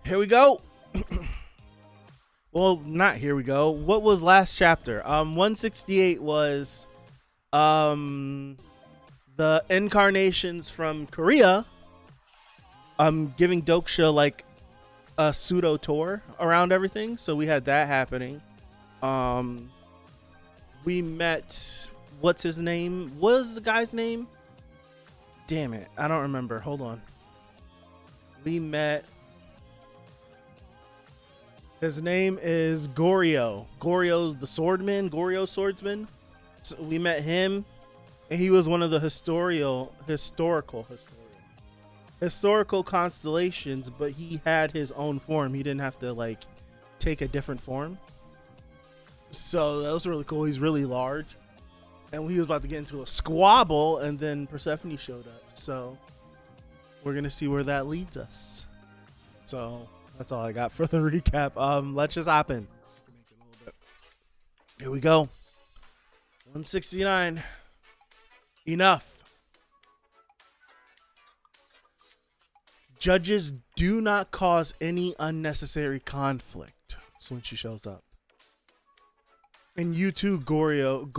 Here we go. Well, not here we go. What was last chapter? 168 was the incarnations from Korea. Giving Doksha like a pseudo tour around everything. So we had that happening. We met, what's his name? What was the guy's name? Damn it, I don't remember. Hold on. We met, his name is Goryo. Goryo the swordman, Goryo swordsman. So we met him, and he was one of the historical constellations, but he had his own form. He didn't have to like take a different form. So that was really cool. He's really large, and we was about to get into a squabble, and then Persephone showed up. So we're gonna see where that leads us. So that's all I got for the recap. Let's just hop in. Here we go. 169. Enough. Judges do not cause any unnecessary conflict. That's when she shows up. And you too, Goryo's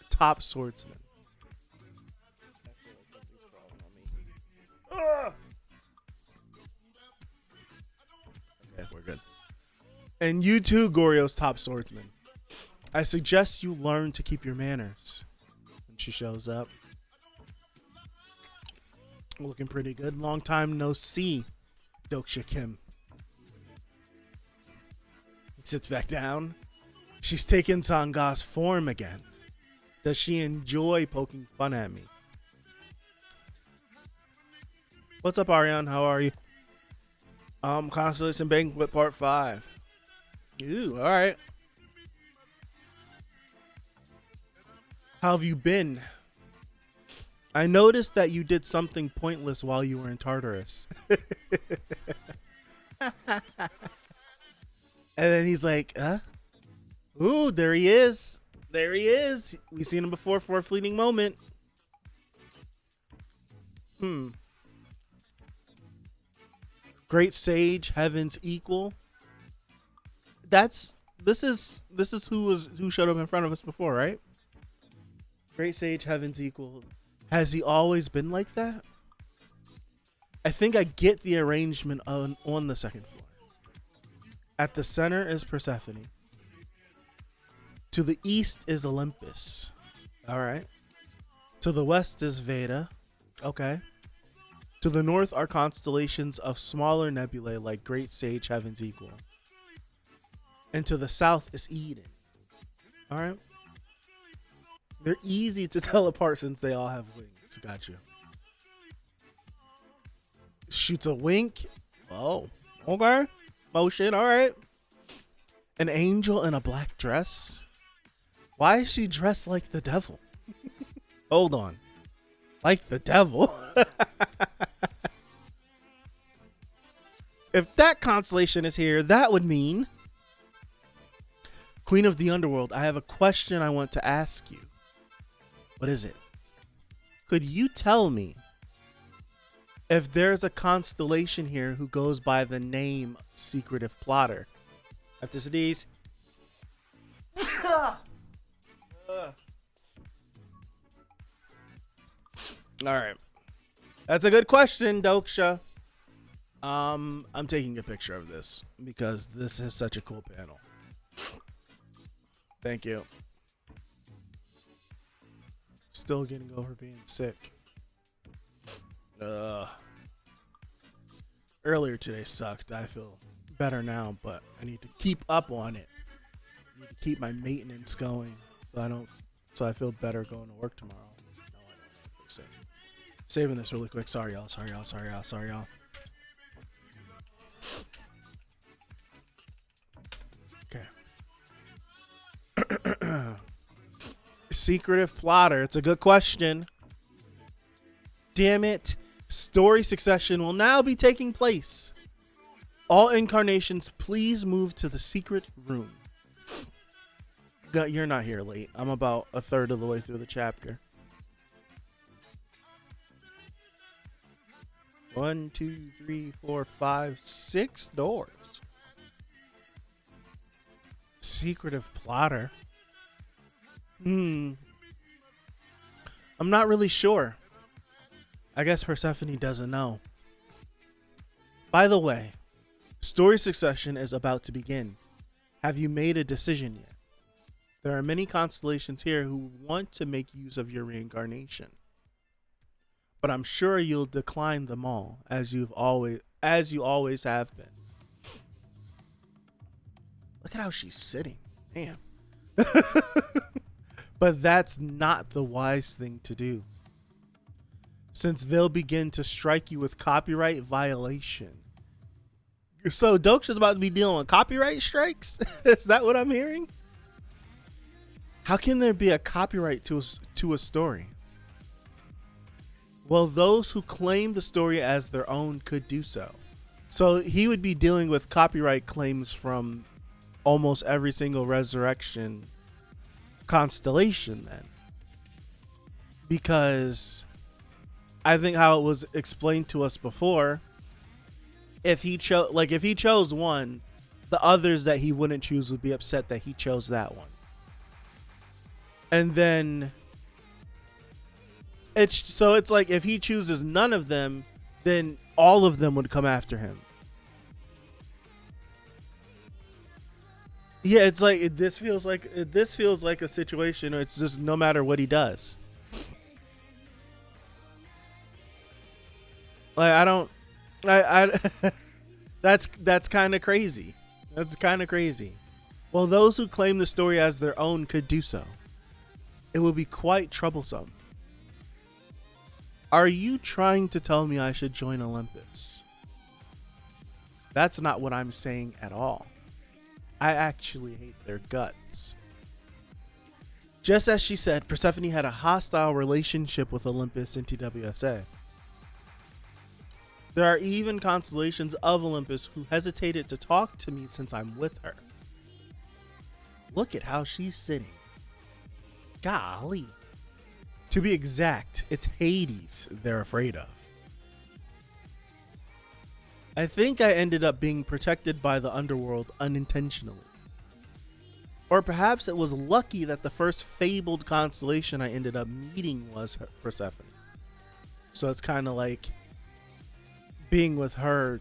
top swordsman. Okay, we're good. And you too, Goryo's top swordsman. I suggest you learn to keep your manners. When she shows up. Looking pretty good. Long time no see, Doksha Kim. He sits back down. She's taken Sanga's form again. Does she enjoy poking fun at me? What's up, Ariane? How are you? Constellation Banquet Part 5. Ooh, alright. How have you been? I noticed that you did something pointless while you were in Tartarus. And then he's like, huh? Ooh, there he is. There he is. We've seen him before for a fleeting moment. Great sage, heaven's equal. This is who showed up in front of us before, right? Great sage, heaven's equal. Has he always been like that? I think I get the arrangement on the second floor. At the center is Persephone. To the east is Olympus. All right. To the west is Veda. Okay. To the north are constellations of smaller nebulae like Great Sage, Heaven's Equal. And to the south is Eden. All right. They're easy to tell apart since they all have wings. Got you. Shoots a wink. Oh, okay. Motion. All right. An angel in a black dress. Why is she dressed like the devil? Hold on. Like the devil? If that constellation is here, that would mean Queen of the Underworld. I have a question I want to ask you. What is it? Could you tell me if there's a constellation here who goes by the name Secretive Plotter? After these. All right. That's a good question, Doksha. I'm taking a picture of this because this is such a cool panel. Thank you. Still getting over being sick. Earlier today sucked. I feel better now, but I need to keep up on it. I need to keep my maintenance going so I feel better going to work tomorrow. No, I don't. Saving this really quick. Sorry, y'all. Okay. Secretive Plotter. It's a good question. Damn it. Story succession will now be taking place. All incarnations, please move to the secret room. You're not here late. I'm about a third of the way through the chapter. 1, 2, 3, 4, 5, 6 doors. Secretive plotter. I'm not really sure. I guess Persephone doesn't know. By the way, story succession is about to begin. Have you made a decision yet? There are many constellations here who want to make use of your reincarnation. But I'm sure you'll decline them all, as you always have been. Look at how she's sitting. Damn. But that's not the wise thing to do, since they'll begin to strike you with copyright violation. So Doksha's about to be dealing with copyright strikes? Is that what I'm hearing? How can there be a copyright to a story? Well, those who claim the story as their own could do so. So he would be dealing with copyright claims from almost every single resurrection constellation then. Because I think how it was explained to us before, if he chose one, the others that he wouldn't choose would be upset that he chose that one. And then it's like if he chooses none of them, then all of them would come after him. Yeah, it's like this feels like a situation where it's just no matter what he does. Like I that's kind of crazy. That's kind of crazy. Well, those who claim the story as their own could do so. It will be quite troublesome. Are you trying to tell me I should join Olympus? That's not what I'm saying at all. I actually hate their guts. Just as she said, Persephone had a hostile relationship with Olympus and TWSA. There are even constellations of Olympus who hesitated to talk to me since I'm with her. Look at how she's sitting. Golly. To be exact, it's Hades they're afraid of. I think I ended up being protected by the underworld unintentionally. Or perhaps it was lucky that the first fabled constellation I ended up meeting was Persephone. So it's kind of like being with her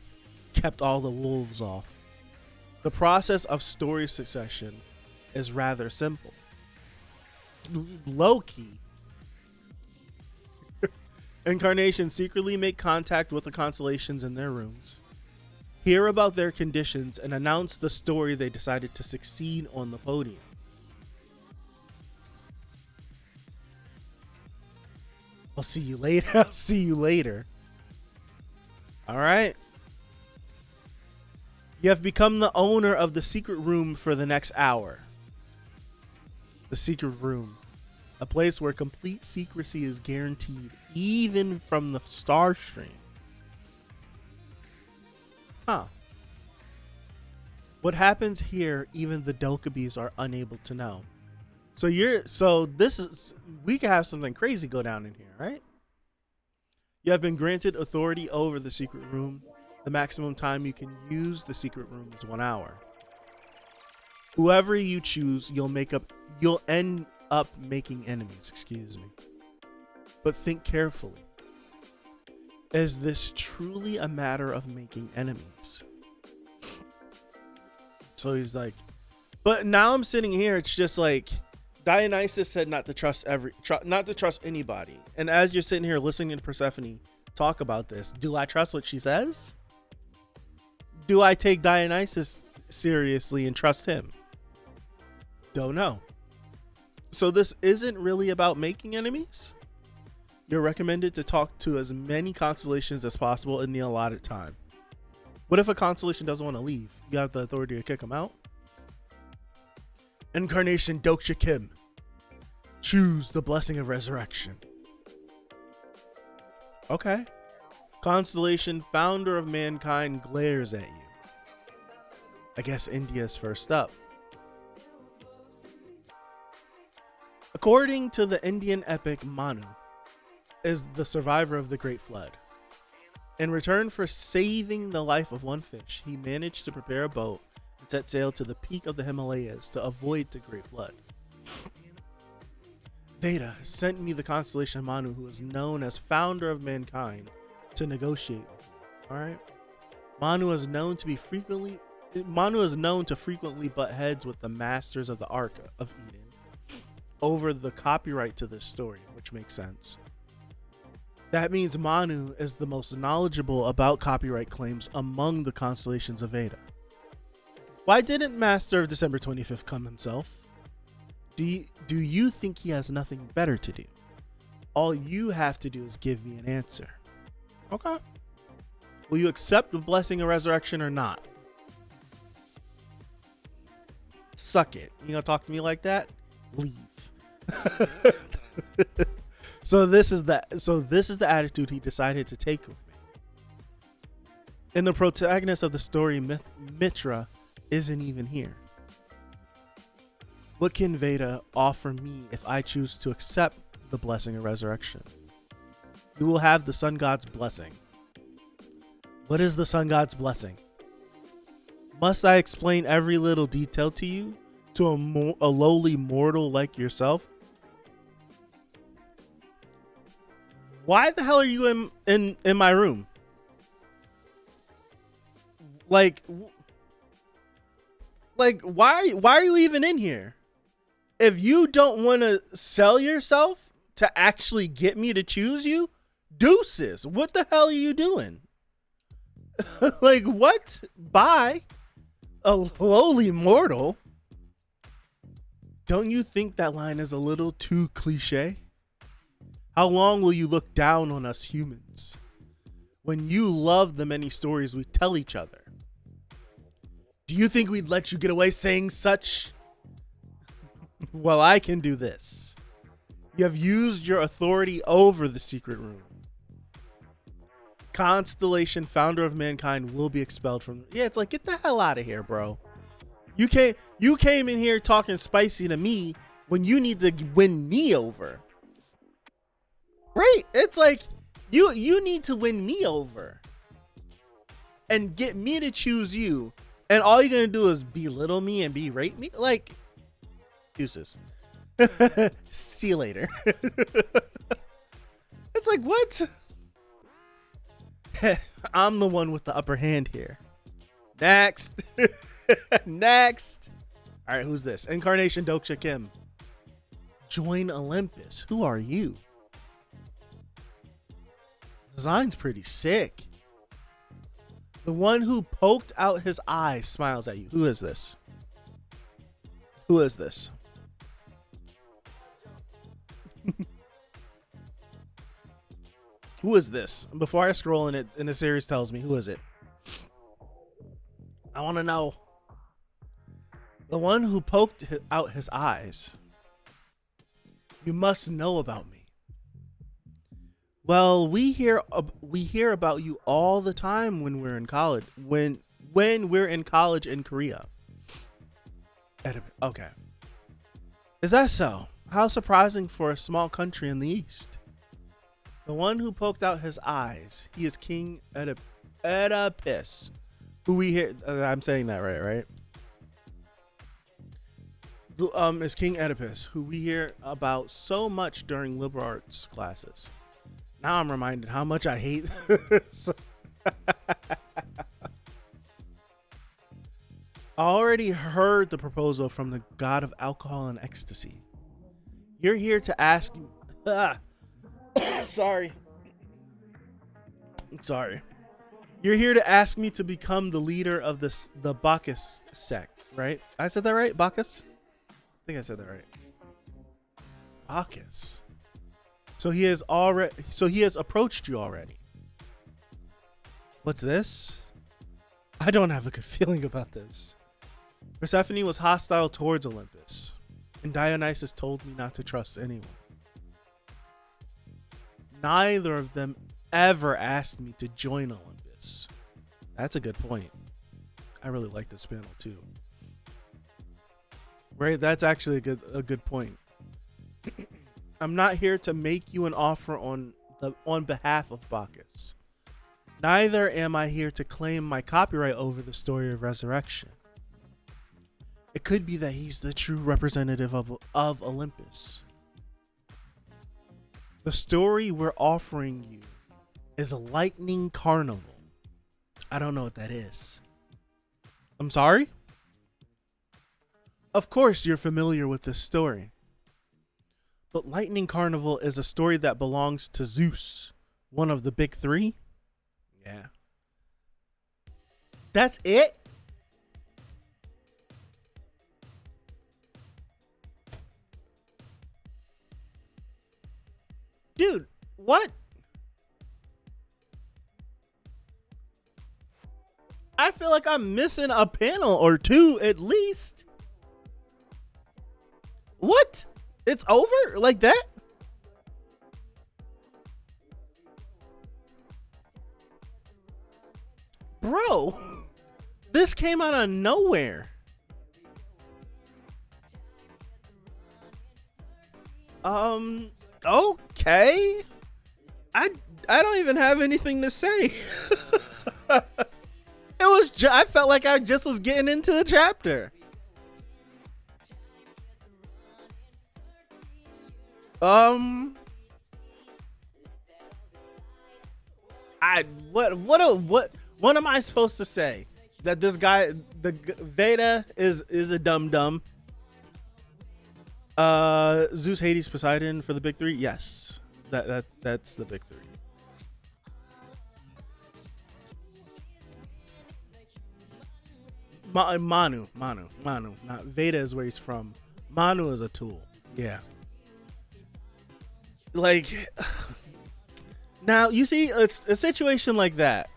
kept all the wolves off. The process of story succession is rather simple. Low-key. Incarnations secretly make contact with the constellations in their rooms, hear about their conditions, and announce the story they decided to succeed on the podium. I'll see you later. I'll see you later. All right. You have become the owner of the secret room for the next hour. The secret room. A place where complete secrecy is guaranteed, even from the star stream. Huh. What happens here, even the Dokabes are unable to know. We could have something crazy go down in here, right? You have been granted authority over the secret room. The maximum time you can use the secret room is 1 hour. Whoever you choose, you'll end up making enemies, But think carefully. Is this truly a matter of making enemies? So he's like, but now I'm sitting here, it's just like Dionysus said not to trust anybody. And as you're sitting here listening to Persephone talk about this, do I trust what she says? Do I take Dionysus seriously and trust him? Don't know. So this isn't really about making enemies. You're recommended to talk to as many constellations as possible in the allotted time. What if a constellation doesn't want to leave? You have the authority to kick them out? Incarnation Doksha Kim. Choose the blessing of resurrection. Okay. Constellation founder of mankind glares at you. I guess India's first up. According to the Indian epic, Manu is the survivor of the Great Flood. In return for saving the life of one fish, he managed to prepare a boat and set sail to the peak of the Himalayas to avoid the Great Flood. Veda sent me the constellation Manu, who is known as founder of mankind, to negotiate with me. All right. Manu is known to frequently butt heads with the masters of the Ark of Eden over the copyright to this story, which makes sense. That means Manu is the most knowledgeable about copyright claims among the constellations of Veda. Why didn't Master of December 25th come himself? Do you think he has nothing better to do? All you have to do is give me an answer. Okay. Will you accept the blessing of resurrection or not? Suck it. You gonna talk to me like that? Leave. So this is the attitude he decided to take with me. And the protagonist of the story, Mitra, isn't even here. What can Veda offer me if I choose to accept the blessing of resurrection? You will have the sun god's blessing. What is the sun god's blessing? Must I explain every little detail to you, to a lowly mortal like yourself? Why the hell are you in my room? Like why are you even in here? If you don't want to sell yourself to actually get me to choose you, deuces. What the hell are you doing? Like, what? Bye? A lowly mortal? Don't you think that line is a little too cliche? How long will you look down on us humans when you love the many stories we tell each other? Do you think we'd let you get away saying such? Well, I can do this. You have used your authority over the secret room. Constellation, founder of mankind, will be expelled from. Yeah, it's like, get the hell out of here, bro. You came in here talking spicy to me when you need to win me over. Right? It's like you need to win me over and get me to choose you, and all you're gonna do is belittle me and berate me. Like, deuces. See you later. It's like, what? I'm the one with the upper hand here. Next. Next. All right, who's this? Incarnation Doksha Kim. Join Olympus. Who are you? Design's pretty sick. The one who poked out his eyes smiles at you. Who is this? Who is this? Who is this? Before I scroll in it, and the series tells me, who is it? I want to know. The one who poked out his eyes. You must know about me. Well, we hear about you all the time when we're in college. When we're in college in Korea. Okay. Is that so? How surprising for a small country in the East. The one who poked out his eyes. He is King Oedipus. Who we hear. I'm saying that right? Is King Oedipus, who we hear about so much during liberal arts classes. Now I'm reminded how much I hate. I already heard the proposal from the god of alcohol and ecstasy. You're here to ask. Sorry. You're here to ask me to become the leader of the Bacchus sect, right? I said that right? Bacchus? I think I said that right. Bacchus. So he has approached you already. What's this? I don't have a good feeling about this. Persephone was hostile towards Olympus, and Dionysus told me not to trust anyone. Neither of them ever asked me to join Olympus. That's a good point. I really like this panel too. Right, that's actually a good point. I'm not here to make you an offer on behalf of Bacchus. Neither am I here to claim my copyright over the story of resurrection. It could be that he's the true representative of Olympus. The story we're offering you is a lightning carnival. I don't know what that is. I'm sorry? Of course you're familiar with this story. But Lightning Carnival is a story that belongs to Zeus, one of the big three. Yeah. That's it? Dude, what? I feel like I'm missing a panel or two at least. What? It's over like that? Bro, this came out of nowhere. Okay. I don't even have anything to say. I felt like I just was getting into the chapter. What am I supposed to say? That this guy, the Veda is a dum. Zeus, Hades, Poseidon for the big three. Yes, that's the big three. Manu. Not Veda is where he's from. Manu is a tool. Yeah. Like, now you see, it's a situation like that.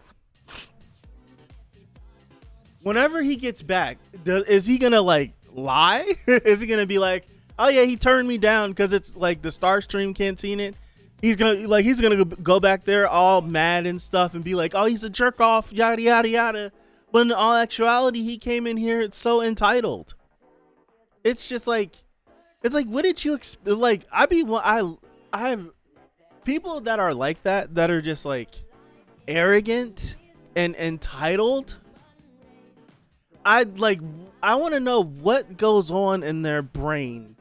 Whenever he gets back, is he gonna like lie? Is he gonna be like, oh yeah, he turned me down because it's like the Starstream can't see it? He's gonna go back there all mad and stuff and be like, oh, he's a jerk off, yada yada yada. But in all actuality, he came in here, it's so entitled. It's just like, it's like, what did you expect? Like, I have people that are like that are just like arrogant and entitled. I want to know what goes on in their brain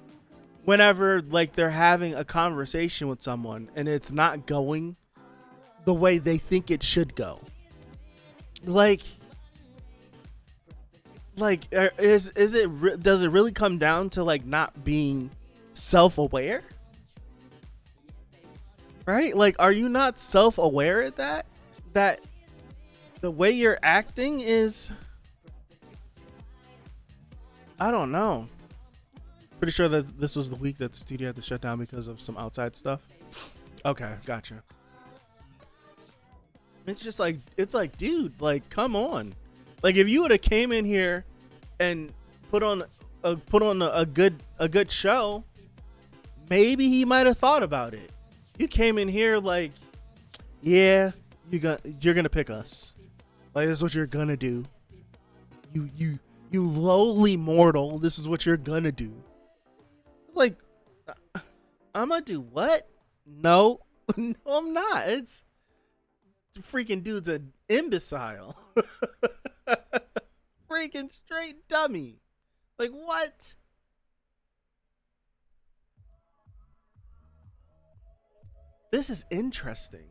whenever like they're having a conversation with someone and it's not going the way they think it should go. Does it really come down to like not being self-aware? Right? Like, are you not self-aware of that the way you're acting is, I don't know. Pretty sure that this was the week that the studio had to shut down because of some outside stuff. Okay, gotcha. It's just like, it's like, dude, like, come on. Like, if you would have came in here and put on a good show, maybe he might have thought about it. You came in here like, yeah, you're gonna pick us. Like, this is what you're gonna do. You lowly mortal, this is what you're gonna do. Like, I'm gonna do what? No, no, I'm not. It's freaking dude's an imbecile. Freaking straight dummy. Like, what? This is interesting.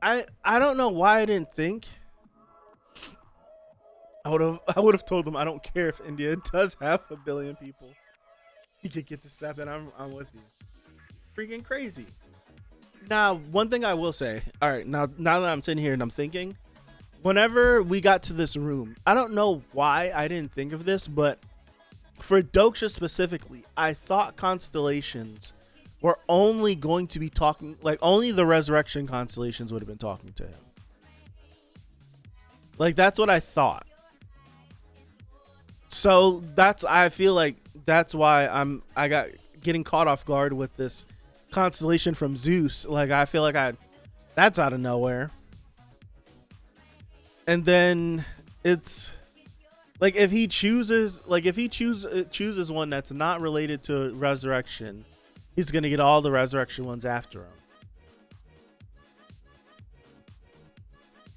I don't know why I didn't think. I would have told them I don't care if India does have 1 billion people. You could get the step and I'm with you. Freaking crazy. Now, one thing I will say, all right, now that I'm sitting here and I'm thinking, whenever we got to this room, I don't know why I didn't think of this, but for Doksha specifically, I thought constellations were only going to be talking, like only the resurrection constellations would have been talking to him. Like, that's what I thought. So I feel like that's why I got getting caught off guard with this constellation from Zeus. Like, I feel like that's out of nowhere. And then it's like, if he chooses one that's not related to resurrection, he's gonna get all the resurrection ones after him.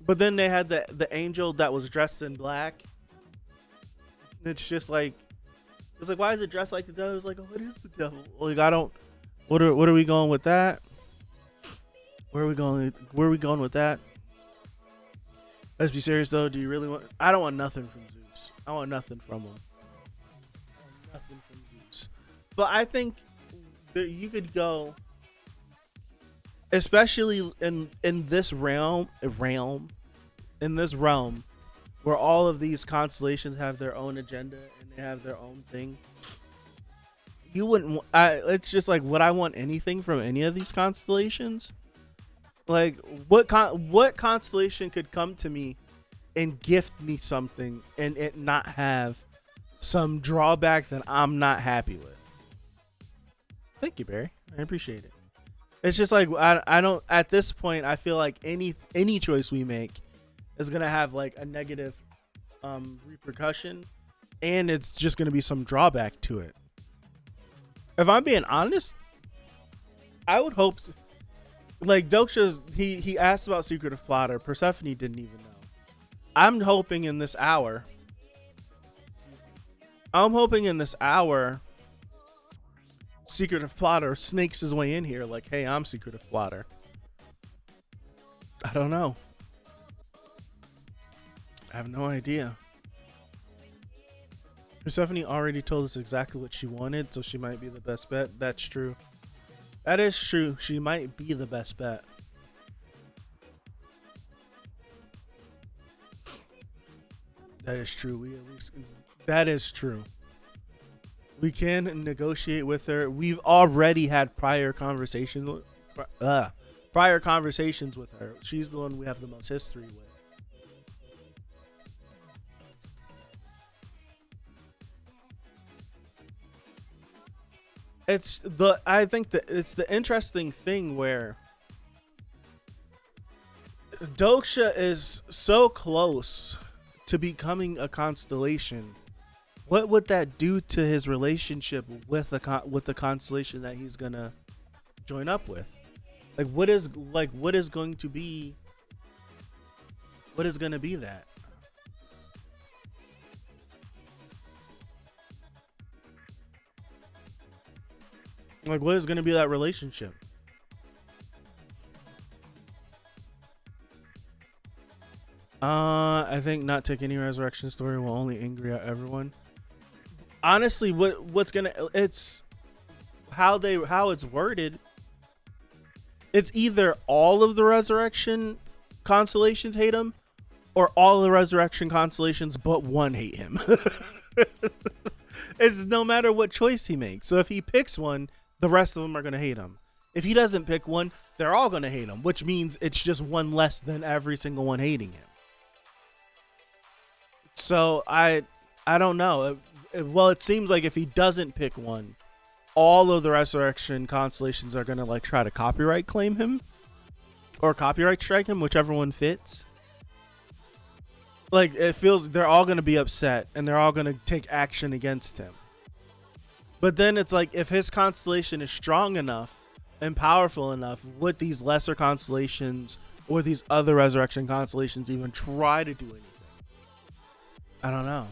But then they had the angel that was dressed in black. It's just like, it's like, why is it dressed like the devil? It's like, oh, it is the devil. Like, I don't. What are we going with that? Where are we going? Where are we going with that? Let's be serious though. Do you really want? I don't want nothing from Zeus. I want nothing from him. Nothing from Zeus. But I think that you could go, especially in this realm, in this realm, where all of these constellations have their own agenda and they have their own thing. You wouldn't. It's just like, would I want anything from any of these constellations? Like, what constellation could come to me and gift me something and it not have some drawback that I'm not happy with? Thank you, Barry. I appreciate it. It's just like, I don't, at this point, I feel like any choice we make is gonna have like a negative repercussion, and it's just gonna be some drawback to it. If I'm being honest, I would hope, like Doksha's, he asked about Secretive Plotter. Persephone didn't even know. I'm hoping in this hour, Secretive Plotter snakes his way in here like, hey, I'm Secretive Plotter. I don't know. I have no idea. Persephone already told us exactly what she wanted, so she might be the best bet. That's true. That is true. She might be the best bet. That is true. That is true. We can negotiate with her. We've already had prior conversations with her. She's the one we have the most history with. I think that it's the interesting thing where Doksha is so close to becoming a constellation. What would that do to his relationship with the constellation that he's gonna join up with? What is going to be that? Like, what is going to be that relationship? I think not take any resurrection story will only angry out everyone. Honestly, it's how it's worded. It's either all of the resurrection constellations hate him, or all the resurrection constellations but one hate him. It's no matter what choice he makes. So if he picks one, the rest of them are going to hate him. If he doesn't pick one, they're all going to hate him, which means it's just one less than every single one hating him. So I don't know. Well, it seems like if he doesn't pick one, all of the resurrection constellations are going to like try to copyright claim him or copyright strike him, whichever one fits. Like, it feels they're all going to be upset and they're all going to take action against him. But then it's like, if his constellation is strong enough and powerful enough, would these lesser constellations or these other resurrection constellations even try to do anything? I don't know.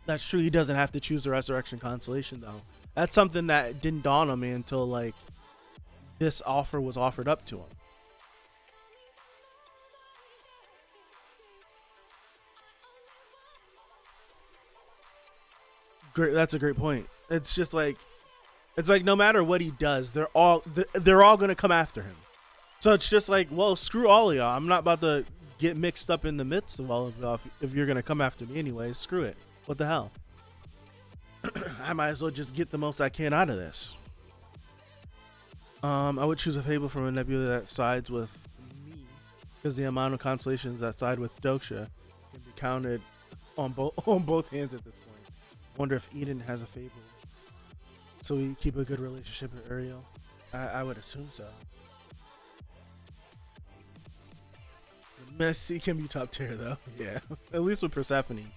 That's true. He doesn't have to choose the resurrection constellation, though. That's something that didn't dawn on me until like this offer was offered up to him. Great. That's a great point. It's just like, it's like no matter what he does, they're all going to come after him. So it's just like, well, screw all of y'all. I'm not about to get mixed up in the midst of all of y'all. If you're going to come after me anyways, screw it. What the hell? I might as well just get the most I can out of this. I would choose a fable from a nebula that sides with me, because the amount of constellations that side with Doksha can be counted on both hands at this point. Wonder if Eden has a fable, so we keep a good relationship with Uriel. I would assume so. Messi can be top tier though. Yeah, at least with Persephone,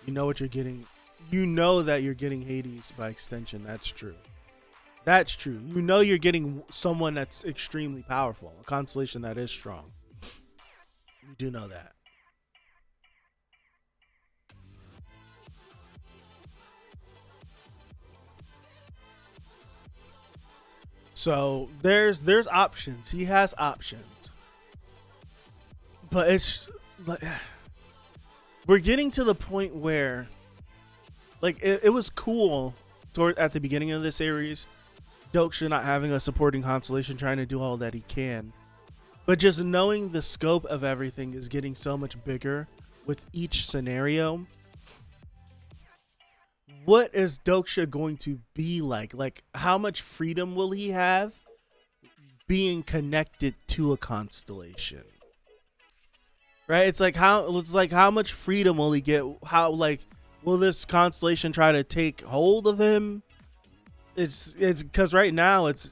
you know what you're getting. You know that you're getting Hades by extension. That's true. That's true. You know you're getting someone that's extremely powerful, a constellation that is strong. You do know that. So there's options. He has options. But it's like we're getting to the point where like it was cool at the beginning of the series, Doksha not having a supporting constellation, trying to do all that he can. But just knowing the scope of everything is getting so much bigger with each scenario. What is Doksha going to be like? Like, how much freedom will he have being connected to a constellation? Right? It's like how much freedom will he get? How like will this constellation try to take hold of him? It's because right now it's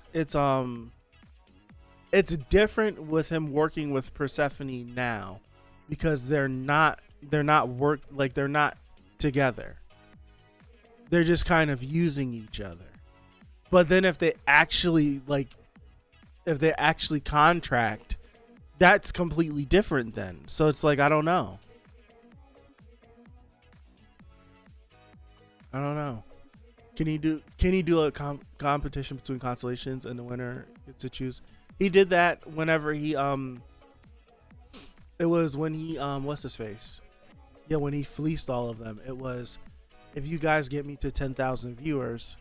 different with him working with Persephone now because they're not together. They're just kind of using each other. But then if they actually contract, that's completely different then. So it's like, I don't know. Can he do a competition between constellations and the winner gets to choose? He did that whenever he it was when he what's his face? Yeah, when he fleeced all of them. It was, if you guys get me to 10,000 viewers,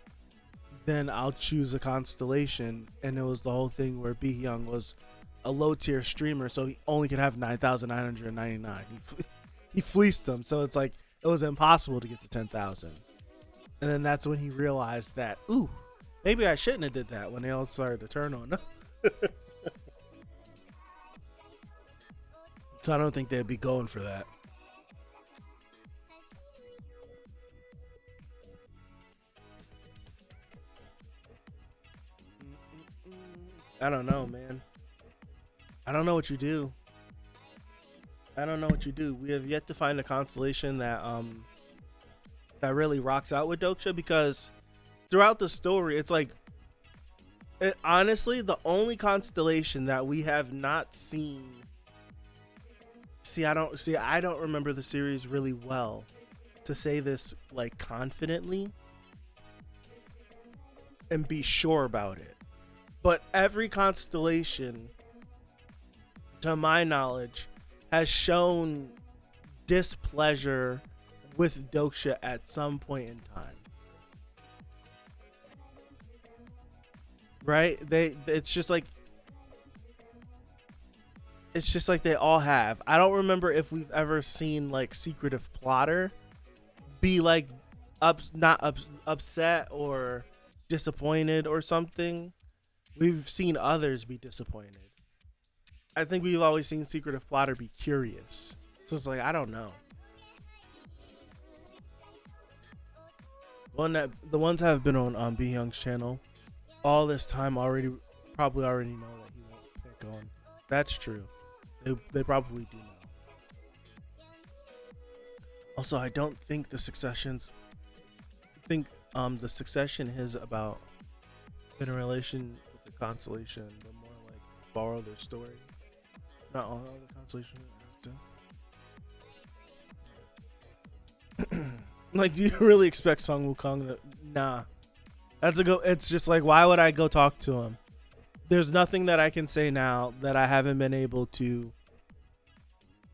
then I'll choose a constellation. And it was the whole thing where Bi-hyung was a low tier streamer, so he only could have 9,999. He fleeced them, so it's like it was impossible to get to 10,000. And then that's when he realized that, ooh, maybe I shouldn't have did that when they all started to turn on him. So I don't think they'd be going for that. I don't know, man. I don't know what you do. We have yet to find a constellation that really rocks out with Doksha, because throughout the story, it's like, honestly, the only constellation that we have not seen. I don't remember the series really well to say this like confidently and be sure about it. But every constellation, to my knowledge, has shown displeasure with Doksha at some point in time. Right? It's just like they all have. I don't remember if we've ever seen like Secretive Plotter be like upset or disappointed or something. We've seen others be disappointed. I think we've always seen Secretive Plotter be curious. So it's like, I don't know. The ones that have been on Bi-hyung's channel all this time probably already know that he won't pick on. That's true. They probably do know. Also, I don't think the successions. I think the succession is about in a relation with the constellation, but more like borrow their story. Not all the constellation have to. Like, do you really expect Song Wukong to? Nah. It's just like, why would I go talk to him? There's nothing that I can say now that I haven't been able to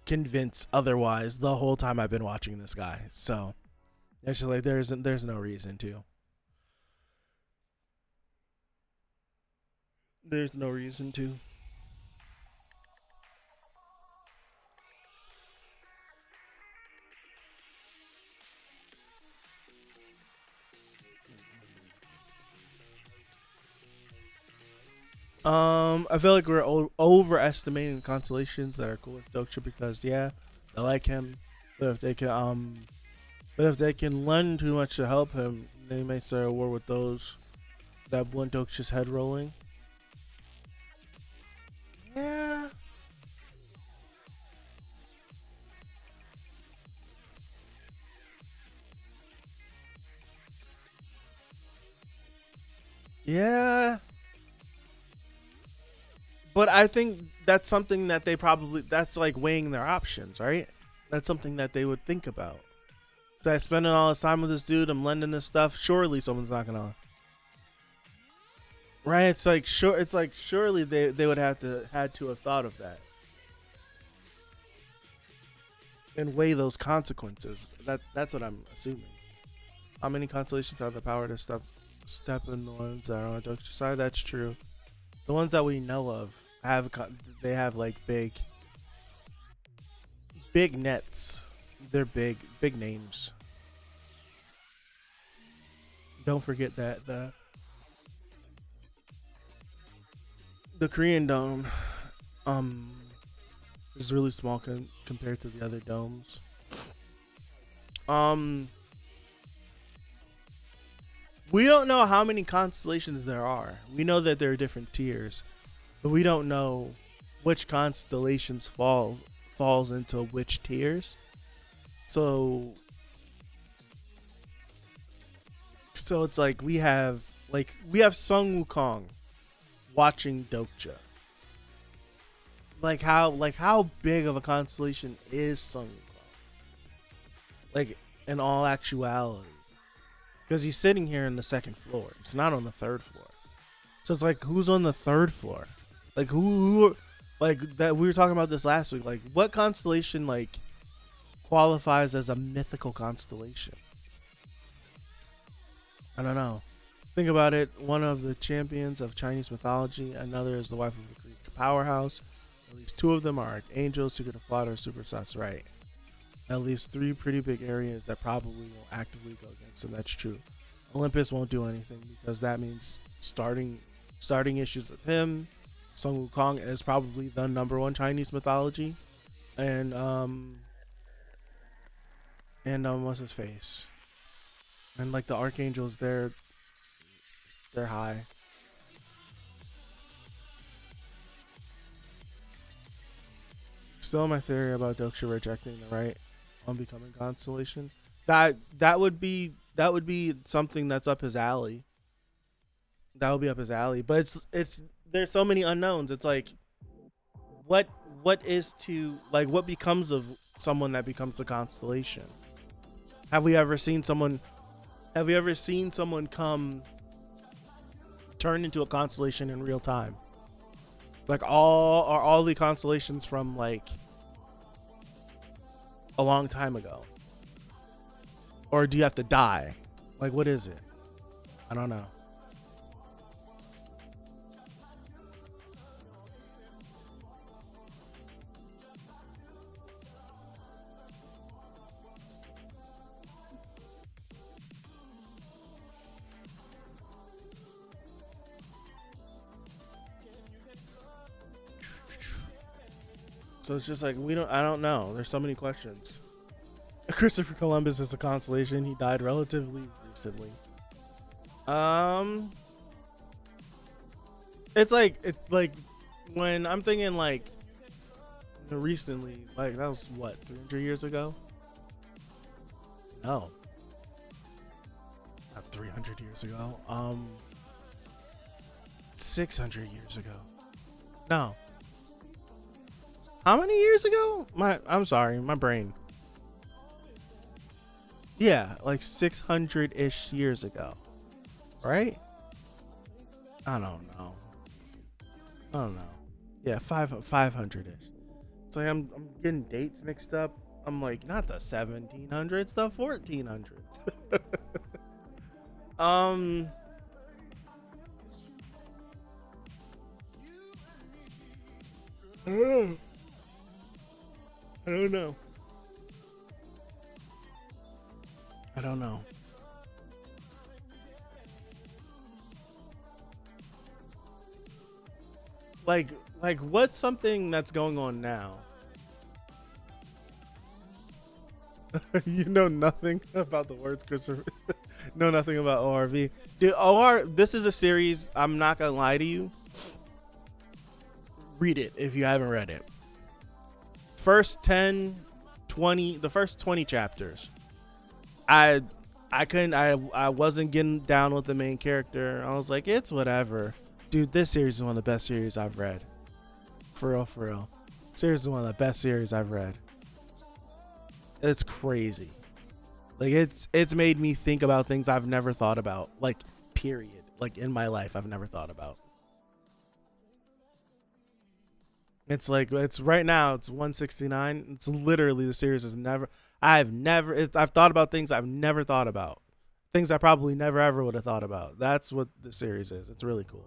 convince otherwise the whole time I've been watching this guy. So it's just like there's no reason to. There's no reason to. I feel like we're overestimating the constellations that are cool with Doksha, because yeah, they like him, but if they can lend too much to help him, they may start a war with those that want Doksha's head rolling. Yeah. Yeah. But I think that's something that they probably, that's like weighing their options, right? That's something that they would think about. So I spending all this time with this dude, I'm lending this stuff. Surely someone's not gonna, right? It's like sure, it's like surely they would had to have thought of that and weigh those consequences. That's what I'm assuming. How many constellations have the power to step in the ones that are on the side? That's true. The ones that we know of they have like big nets. They're big names. Don't forget that the Korean dome is really small compared to the other domes. We don't know how many constellations there are. We know that there are different tiers, but we don't know which constellations falls into which tiers. So it's like we have Sun Wukong watching Dokja. Like how big of a constellation is Sun Wukong? Like in all actuality. Because he's sitting here in the second floor. It's not on the third floor. So it's like, who's on the third floor? Like who like that, we were talking about this last week. Like what constellation like qualifies as a mythical constellation? I don't know. Think about it. One of the champions of Chinese mythology. Another is the wife of the Greek powerhouse. At least two of them are archangels, Secret of Plot, or Super Sus, right? At least three pretty big areas that probably won't actively go against him. That's true. Olympus won't do anything because that means starting issues with him. Sun Wukong is probably the number one Chinese mythology, and what's his face? And like the archangels, they're high. Still, my theory about Dokja rejecting the right on becoming constellation. That would be something that's up his alley. That would be up his alley. But it's there's so many unknowns. It's like what becomes of someone that becomes a constellation? Have we ever seen someone come turn into a constellation in real time? Like all the constellations from like a long time ago? Or do you have to die? Like what is it? I don't know. So it's just like I don't know. There's so many questions. Christopher Columbus is a constellation. He died relatively recently. It's like when I'm thinking like recently, like that was what, 300 years ago? No. Not 300 years ago. 600 years ago. No. How many years ago? I'm sorry, my brain. Yeah, like 600-ish years ago. Right? I don't know. Yeah, 500-ish. It's like I'm getting dates mixed up. I'm like, not the 1700s, the 1400s. I don't know. Like what's something that's going on now? You know nothing about the words, Christopher. Know nothing about ORV. Dude, this is a series, I'm not gonna lie to you. Read it if you haven't read it. First 10, 20, the first 20 chapters. I wasn't getting down with the main character. I was like, it's whatever. Dude, this series is one of the best series I've read. For real, for real. Series is one of the best series I've read. It's crazy. Like it's made me think about things I've never thought about. Like period. Like in my life I've never thought about. It's like it's right now it's 169. It's literally the series is never I've thought about things I've never thought about. Things I probably never ever would have thought about. That's what the series is. It's really cool.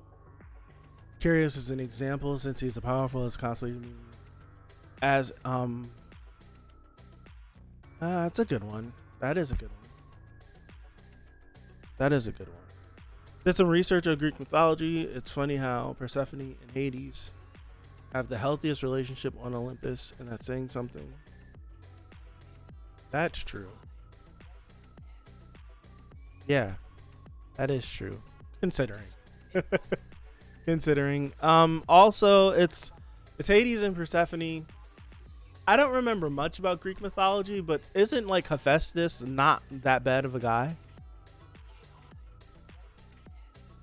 Curious is an example since he's a powerful is constantly as that's a good one. That is a good one. That is a good one. Did some research on Greek mythology. It's funny how Persephone and Hades have the healthiest relationship on Olympus, and that's saying something. That's true. Yeah, that is true. Considering. Also it's Hades and Persephone. I don't remember much about Greek mythology, but isn't like Hephaestus not that bad of a guy?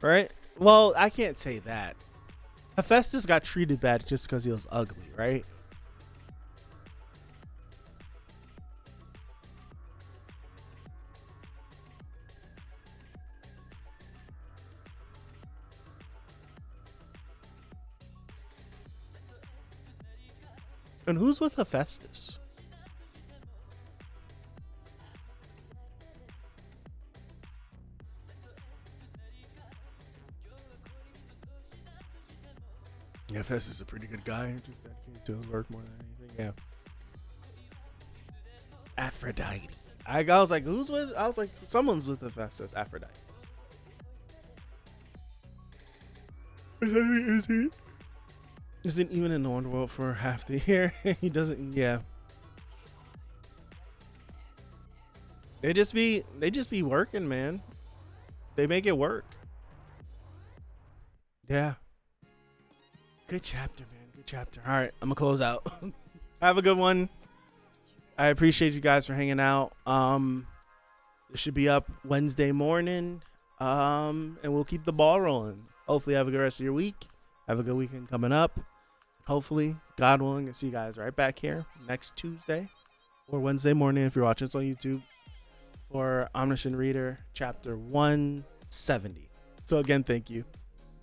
Right? Well, I can't say that. Hephaestus got treated bad just because he was ugly, right? And who's with Hephaestus? Yeah, Hephaestus is a pretty good guy. Just dedicated to his work more than anything. Yeah. Aphrodite. I was like, who's with? I was like, someone's with Hephaestus. Aphrodite. Is he? Isn't even in the underworld for half the year. He doesn't. Yeah. They just be working, man. They make it work. Yeah. Good chapter, man. Good chapter. All right, I'm gonna close out. Have a good one. I appreciate you guys for hanging out. It should be up Wednesday morning. And we'll keep the ball rolling. Hopefully, have a good rest of your week. Have a good weekend coming up. Hopefully, God willing, I'll see you guys right back here next Tuesday or Wednesday morning if you're watching this on YouTube for Omniscient Reader chapter 170. So again, thank you.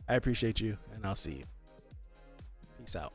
I appreciate you, and I'll see you. Peace out.